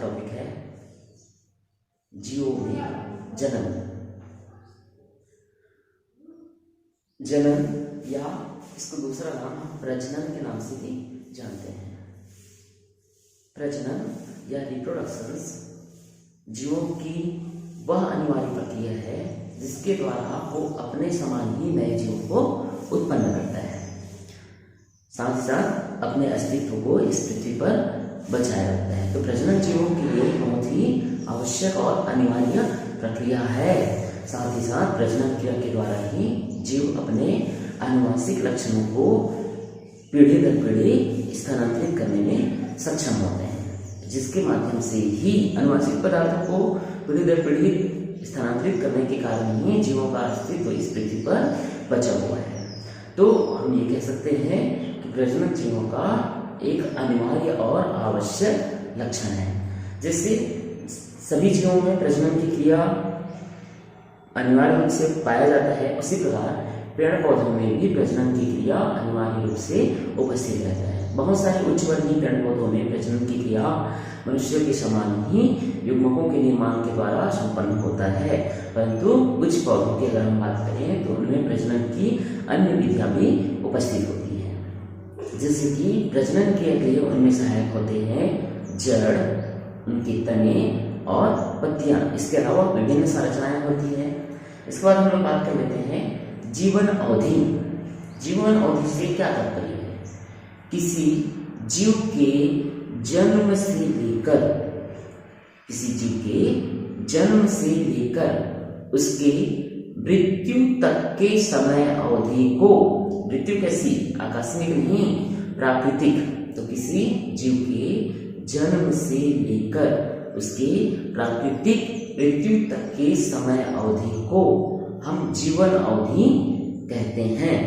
Topic है जीवों में जनन। जनन या इसको दूसरा नाम हम प्रजनन के नाम से भी जानते हैं। प्रजनन या रिप्रोडक्शंस जीवों की वह अनिवार्य प्रक्रिया है जिसके द्वारा वो अपने समान ही नए जीवों को उत्पन्न करता है, साथ ही साथ अपने अस्तित्व को इस पृथ्वी पर बचाए रखता है। तो प्रजनन जीवों के लिए बहुत ही आवश्यक और अनिवार्य प्रक्रिया है। साथ ही साथ प्रजनन क्रिया के द्वारा ही जीव अपने आनुवंशिक लक्षणों को पीढ़ी दर पीढ़ी स्थानांतरित करने में सक्षम होते हैं, जिसके माध्यम से ही आनुवंशिक पदार्थों को पीढ़ी दर पीढ़ी स्थानांतरित करने के कारण ही जीवों का अस्तित्व इस पृथ्वी पर बचा हुआ है। तो हम ये कह सकते हैं कि प्रजनन जीवों का एक अनिवार्य और आवश्यक लक्षण है। जैसे सभी जीवों में प्रजनन की क्रिया अनिवार्य रूप से पाया जाता है, उसी प्रकार पेड़ पौधों में भी प्रजनन की क्रिया अनिवार्य रूप से उपस्थित रहता है। बहुत सारे उच्च वर्गीय पेड़ पौधों में प्रजनन की क्रिया मनुष्यों के समान ही युग्मकों के निर्माण के द्वारा संपन्न होता है, परंतु उच्च पौधों की अगर हम बात करें तो उनमें प्रजनन की अन्य विधियां भी उपस्थित होती हैं। जैसे कि प्रजनन के लिए उनमें सहायक होते हैं जड़, उनके तने और पत्तियां। इसके अलावा विभिन्न संरचनाएं होती हैं। इसके बाद हम लोग बात कर लेते हैं जीवन अवधि। जीवन अवधि से क्या तात्पर्य है? किसी जीव के जन्म से लेकर उसके मृत्यु तक के समय अवधि को, मृत्यु कैसी आकस्मिक नहीं प्राकृतिक, तो किसी जीव के जन्म से लेकर उसके प्राकृतिक मृत्यु तक के समय अवधि को हम जीवन अवधि कहते हैं।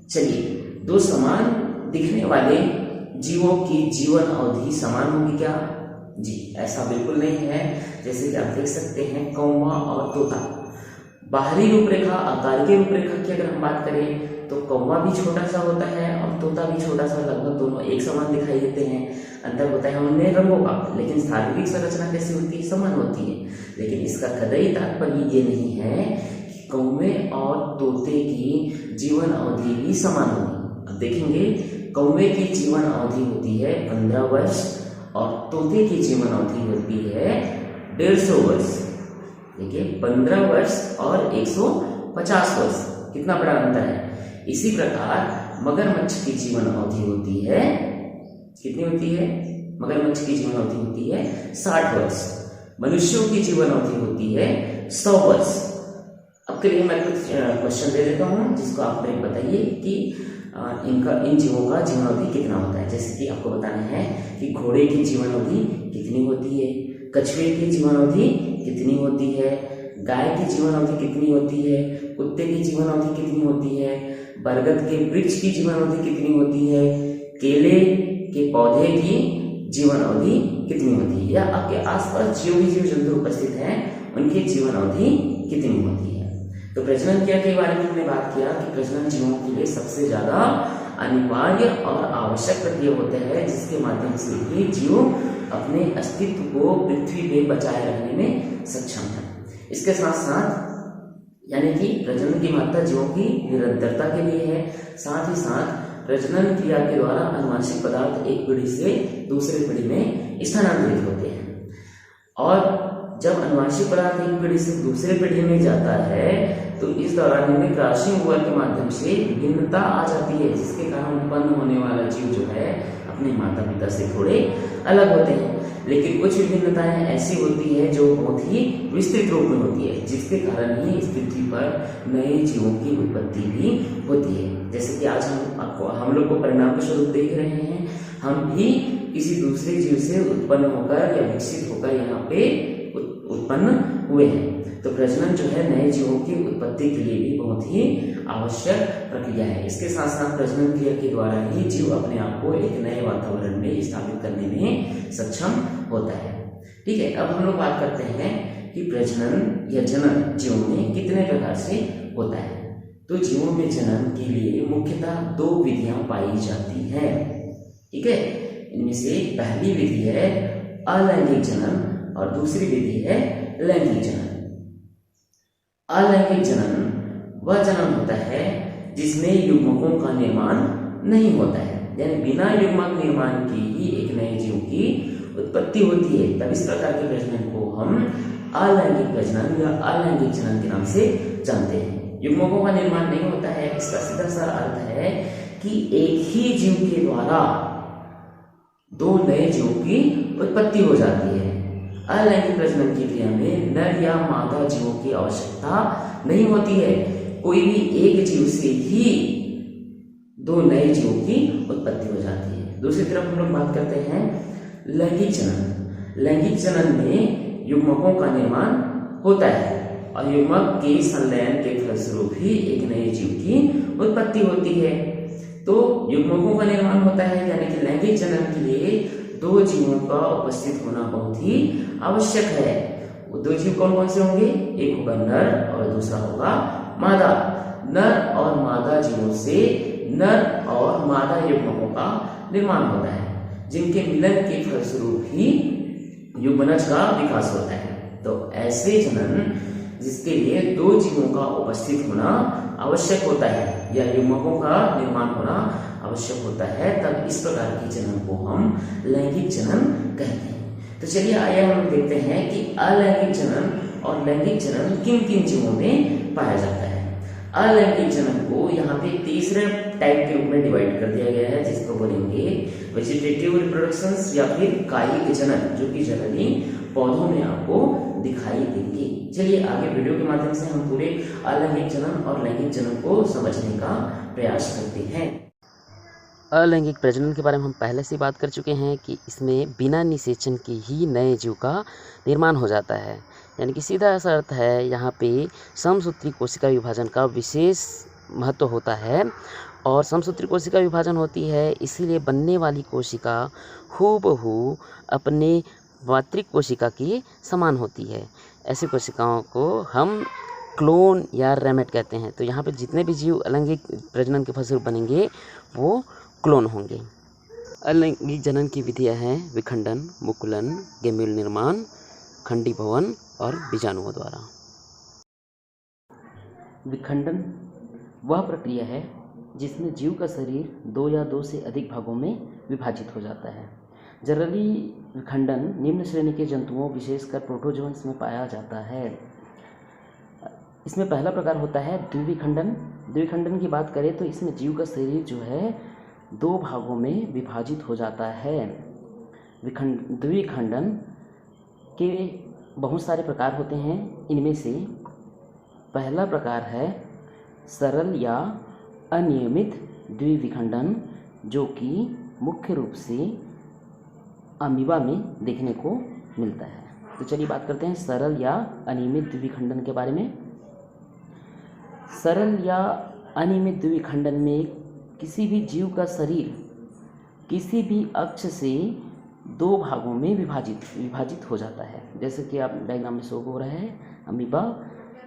चलिए, दो समान दिखने वाले जीवों की जीवन अवधि समान होगी क्या? जी, ऐसा बिल्कुल नहीं है। जैसे कि आप देख सकते हैं कौवा और तोता, बाहरी रूपरेखा, आकार की रूपरेखा की अगर हम बात करें तो कौवा भी छोटा सा होता है और तोता भी छोटा सा, लगभग दोनों एक समान दिखाई देते हैं। अंतर होता है उनमें रंगों का, लेकिन शारीरिक संरचना कैसी होती है? समान होती है। लेकिन इसका कतई तात्पर्य ये नहीं है कि कौवे और तोते की जीवन अवधि भी समान होगी। अब देखेंगे, कौवे की जीवन अवधि होती है 15 वर्ष और तोते की जीवन अवधि होती है 150 वर्ष। देखिए, 15 वर्ष और 150 वर्ष, कितना बड़ा अंतर है। इसी प्रकार मगरमच्छ की जीवन अवधि होती है, कितनी होती है? मगरमच्छ की जीवन अवधि होती है 60 वर्ष। मनुष्यों की जीवन अवधि होती है 100 वर्ष। अब के लिए मैं कुछ क्वेश्चन दे देता हूँ जिसको आप मुझे बताइए कि इन जीवों का जीवन अवधि कितना होता है। जैसे कि आपको बताना है कि घोड़े की जीवन अवधि कितनी होती है, कछुए की जीवन अवधि कितनी होती है, गाय की जीवन अवधि कितनी होती है, कुत्ते की जीवन अवधि कितनी होती है, बरगद के वृक्ष की जीवन अवधि कितनी होती है, केले के पौधे की जीवन अवधि कितनी होती है, या आपके आसपास जो भी जीव जंतु उपस्थित हैं उनकी जीवन अवधि कितनी होती है। तो प्रजनन क्रिया के बारे में हमने बात किया कि प्रजनन जीवों के लिए सबसे ज्यादा अनिवार्य और आवश्यक प्रक्रिया होता है, जिसके माध्यम से ही जीव अपने अस्तित्व को पृथ्वी पे बचाए रखने में सक्षम है। इसके साथ साथ यानी कि प्रजनन की महत्ता जीवों की निरंतरता के लिए है। साथ ही साथ प्रजनन क्रिया के द्वारा आनुवंशिक पदार्थ एक पीढ़ी से दूसरी पीढ़ी में स्थानांतरित होते हैं, और जब आनुवंशिक पदार्थ एक पीढ़ी से दूसरे पीढ़ी में जाता है तो इस दौरान इनमें क्रॉसिंग ओवर के माध्यम से भिन्नता आ जाती है, जिसके कारण उत्पन्न होने वाला जीव जो है अपने माता पिता से थोड़े अलग होते हैं। लेकिन कुछ विभिन्नताएं ऐसी होती है जो बहुत ही विस्तृत रूप में होती है, जिसके कारण ही इस पृथ्वी पर नए जीवों की उत्पत्ति भी होती है। जैसे कि आज हम लोग को परिणाम के स्वरूप देख रहे हैं, हम भी किसी दूसरे जीव से उत्पन्न होकर या विकसित होकर यहाँ पे उत्पन्न हुए हैं। तो प्रजनन जो है नए जीवों की उत्पत्ति के लिए भी बहुत ही आवश्यक प्रक्रिया है। इसके साथ साथ प्रजनन क्रिया के द्वारा ही जीव अपने आप को एक नए वातावरण में स्थापित करने में सक्षम होता है। ठीक है, अब हम लोग बात करते हैं कि प्रजनन या जनन जीवों में कितने प्रकार से होता है। तो जीवों में जनन के लिए मुख्यतः 2 विधियां पाई जाती हैं। ठीक है, इनमें से पहली विधि है अलैंगिक जनन और दूसरी विधि है लैंगिक जनन। अलैंगिक जनन वह जनन होता है जिसमें युग्मकों का निर्माण नहीं होता है, यानी बिना युग्मक निर्माण के ही एक नए जीव की उत्पत्ति होती है। तब इस प्रकार के प्रजनन को हम अलैंगिक प्रजनन या अलैंगिक जनन के नाम से जानते हैं। युग्मकों का निर्माण नहीं होता है, इसका सीधा सा अर्थ है कि एक ही जीव के द्वारा दो नए जीवों की उत्पत्ति हो जाती है। अलैंगिक प्रजनन की क्रिया में नर या मादा जीवों की आवश्यकता नहीं होती है, कोई भी एक जीव से ही दो नए जीवों की उत्पत्ति हो जाती है। दूसरी तरफ हम लोग बात करते हैं लैंगिक जनन। लैंगिक जनन में युग्मकों का निर्माण होता है और युग्मक के संलयन के फलस्वरूप ही एक नए जीव की उत्पत्ति होती है। तो युग्मकों का निर्माण होता है, यानी कि लैंगिक जनन के लिए दो जीवों का उपस्थित होना बहुत ही आवश्यक है। वो दो जीव कौन कौन से होंगे? एक होगा नर और दूसरा होगा मादा। नर और मादा जीवों से नर और मादा युग्मकों का निर्माण होता है, जिनके मिलन के फलस्वरूप ही युग्मनज का विकास होता है। तो ऐसे जनन जिसके लिए दो जीवों का उपस्थित होना आवश्यक होता है या युग्मकों का निर्माण होना आवश्यक होता है, तब इस प्रकार की जनन को हम लैंगिक जनन कहते हैं। तो चलिए आइए हम देखते हैं कि अलैंगिक जनन और लैंगिक जनन किन किन जीवों में पाया जाता है। अलैंगिक जनन को यहाँ पे तीसरे टाइप के रूप में डिवाइड कर दिया गया है, जिसको बोलेंगे वेजिटेटिव रिप्रोडक्शंस या फिर कायिक जनन, जो कि जनरली पौधों में आपको दिखाई देंगे। चलिए आगे वीडियो के माध्यम से हम पूरे अलैंगिक जनन और लैंगिक जनन को समझने का प्रयास करते हैं। अलैंगिक प्रजनन के बारे में हम पहले से बात कर चुके हैं कि इसमें बिना निषेचन के ही नए जीव का निर्माण हो जाता है, यानी कि सीधा सा अर्थ है यहाँ पे समसूत्री कोशिका विभाजन का विशेष महत्व होता है। और समसूत्री कोशिका विभाजन होती है, इसीलिए बनने वाली कोशिका हूबहू अपने मातृ कोशिका की समान होती है। ऐसी कोशिकाओं को हम क्लोन या रैमेट कहते हैं। तो यहाँ पे जितने भी जीव अलैंगिक प्रजनन के फलस्वरूप बनेंगे वो क्लोन होंगे। अलैंगिक जनन की विधियाँ हैं विखंडन, मुकुलन, गेम्यूल निर्माण, खंडीभवन और बीजाणुओं द्वारा। विखंडन वह प्रक्रिया है जिसमें जीव का शरीर दो या दो से अधिक भागों में विभाजित हो जाता है। जनरली विखंडन निम्न श्रेणी के जंतुओं विशेषकर प्रोटोजोन्स में पाया जाता है। इसमें पहला प्रकार होता है द्विविखंडन। द्विविखंडन की बात करें तो इसमें जीव का शरीर जो है दो भागों में विभाजित हो जाता है। द्विविखंडन के बहुत सारे प्रकार होते हैं। इनमें से पहला प्रकार है सरल या अनियमित द्विविखंडन, जो कि मुख्य रूप से अमीबा में देखने को मिलता है। तो चलिए बात करते हैं सरल या अनियमित द्विविखंडन के बारे में। सरल या अनियमित द्विविखंडन में किसी भी जीव का शरीर किसी भी अक्ष से दो भागों में विभाजित हो जाता है। जैसे कि आप डायग्राम में शो हो रहा है, अमीबा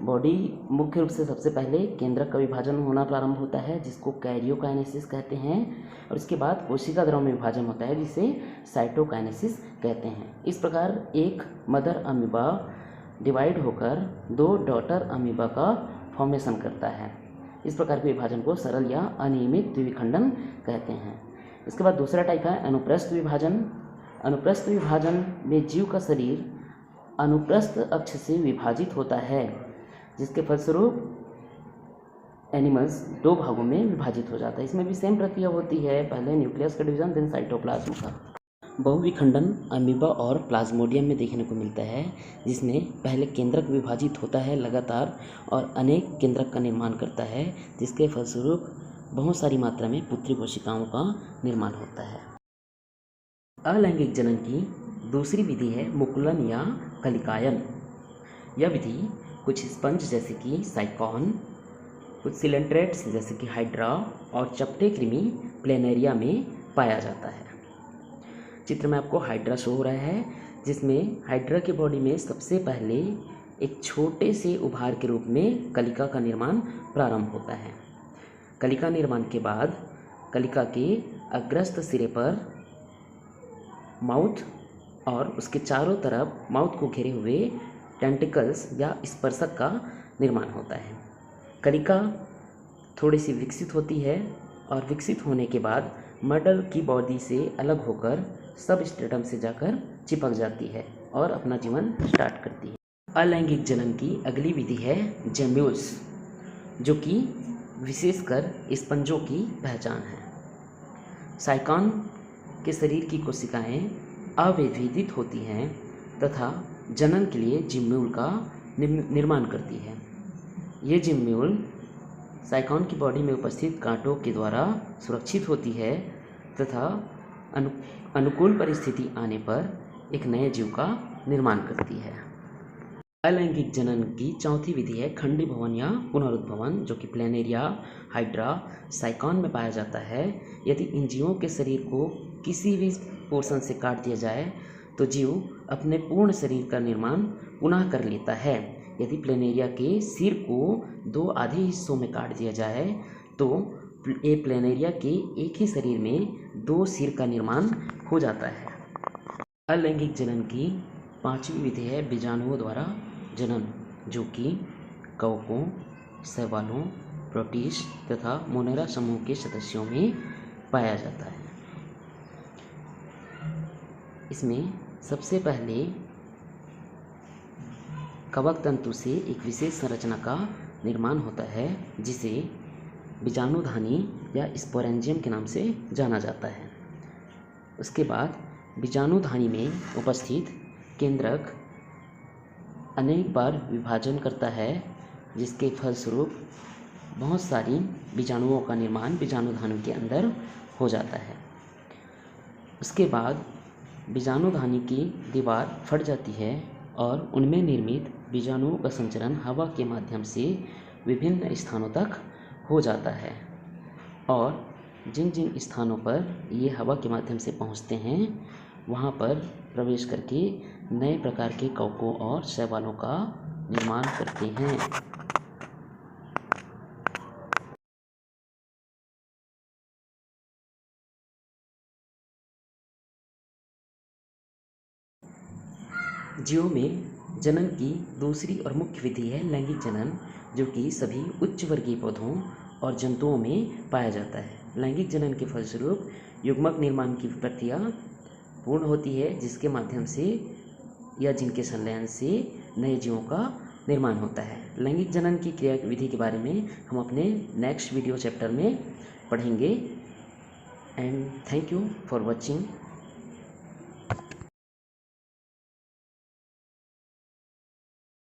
बॉडी मुख्य रूप से सबसे पहले केंद्रक का विभाजन होना प्रारंभ होता है, जिसको कैरियोकाइनेसिस कहते हैं, और इसके बाद कोशिका द्रव में विभाजन होता है, जिसे साइटोकाइनेसिस कहते हैं। इस प्रकार एक मदर अमीबा डिवाइड होकर दो डॉटर अमीबा का फॉर्मेशन करता है। इस प्रकार के विभाजन को सरल या अनियमित द्विविखंडन कहते हैं। इसके बाद दूसरा टाइप है अनुप्रस्थ विभाजन। अनुप्रस्थ विभाजन में जीव का शरीर अनुप्रस्थ अक्ष से विभाजित होता है, जिसके फलस्वरूप एनिमल्स दो भागों में विभाजित हो जाता है। इसमें भी सेम प्रक्रिया होती है, पहले न्यूक्लियस का डिवीजन, देन साइटोप्लाज्म का। बहुविखंडन अमीबा और प्लाज्मोडियम में देखने को मिलता है, जिसमें पहले केंद्रक विभाजित होता है लगातार और अनेक केंद्रक का निर्माण करता है, जिसके फलस्वरूप बहुत सारी मात्रा में पुत्री कोशिकाओं का निर्माण होता है। अलैंगिक जनन की दूसरी विधि है मुकुलन या कलिकायन। यह विधि कुछ स्पंज जैसे कि साइकॉन, कुछ सिलेंट्रेट्स जैसे कि हाइड्रा और चपटे कृमि प्लेनेरिया में पाया जाता है। चित्र में आपको हाइड्रा शो हो रहा है, जिसमें हाइड्रा की बॉडी में सबसे पहले एक छोटे से उभार के रूप में कलिका का निर्माण प्रारंभ होता है। कलिका निर्माण के बाद कलिका के अग्रस्त सिरे पर माउथ और उसके चारों तरफ माउथ को घेरे हुए टेंटिकल्स या स्पर्शक का निर्माण होता है। कलिका थोड़ी सी विकसित होती है और विकसित होने के बाद मर्डल की बॉडी से अलग होकर सब स्ट्रेटम से जाकर चिपक जाती है और अपना जीवन स्टार्ट करती है। अलैंगिक जनन की अगली विधि है जेम्यूल्स, जो कि विशेषकर स्पंजों की पहचान है। साइकॉन के शरीर की कोशिकाएं अविभेदित होती हैं तथा जनन के लिए जिम्म्यूल का निर्माण करती है। ये जिम्म्यूल साइकॉन की बॉडी में उपस्थित कांटों के द्वारा सुरक्षित होती है तथा अनुकूल परिस्थिति आने पर एक नए जीव का निर्माण करती है। अलैंगिक जनन की चौथी विधि है खंडीभवन या पुनरुद्भवन, जो कि प्लेनेरिया, हाइड्रा, साइकॉन में पाया जाता है। यदि इन जीवों के शरीर को किसी भी पोर्शन से काट दिया जाए तो जीव अपने पूर्ण शरीर का निर्माण पुनः कर लेता है। यदि प्लेनेरिया के सिर को 2 आधे हिस्सों में काट दिया जाए तो ये प्लेनेरिया के एक ही शरीर में 2 सिर का निर्माण हो जाता है। अलैंगिक जनन की 5वीं विधि है बीजाणुओं द्वारा जनन, जो कि कवकों, शैवालों, प्रोटिस्ट तथा मोनेरा समूह के सदस्यों में पाया जाता है। इसमें सबसे पहले कवक तंतु से एक विशेष संरचना का निर्माण होता है जिसे बीजाणुधानी या स्पोरेंजियम के नाम से जाना जाता है। उसके बाद बीजाणुधानी में उपस्थित केंद्रक अनेक बार विभाजन करता है, जिसके फलस्वरूप बहुत सारी बीजाणुओं का निर्माण बीजाणुधानी के अंदर हो जाता है। उसके बाद बीजाणुधानी की दीवार फट जाती है और उनमें निर्मित बीजाणुओं का संचरण हवा के माध्यम से विभिन्न स्थानों तक हो जाता है और जिन जिन स्थानों पर ये हवा के माध्यम से पहुंचते हैं वहां पर प्रवेश करके नए प्रकार के कवकों और शैवालों का निर्माण करते हैं। जीवों में जनन की दूसरी और मुख्य विधि है लैंगिक जनन, जो कि सभी उच्च वर्गीय पौधों और जंतुओं में पाया जाता है। लैंगिक जनन के फलस्वरूप युग्मक निर्माण की प्रक्रिया पूर्ण होती है, जिसके माध्यम से या जिनके संलयन से नए जीवों का निर्माण होता है। लैंगिक जनन की क्रिया विधि के बारे में हम अपने नेक्स्ट वीडियो चैप्टर में पढ़ेंगे। And thank you for watching.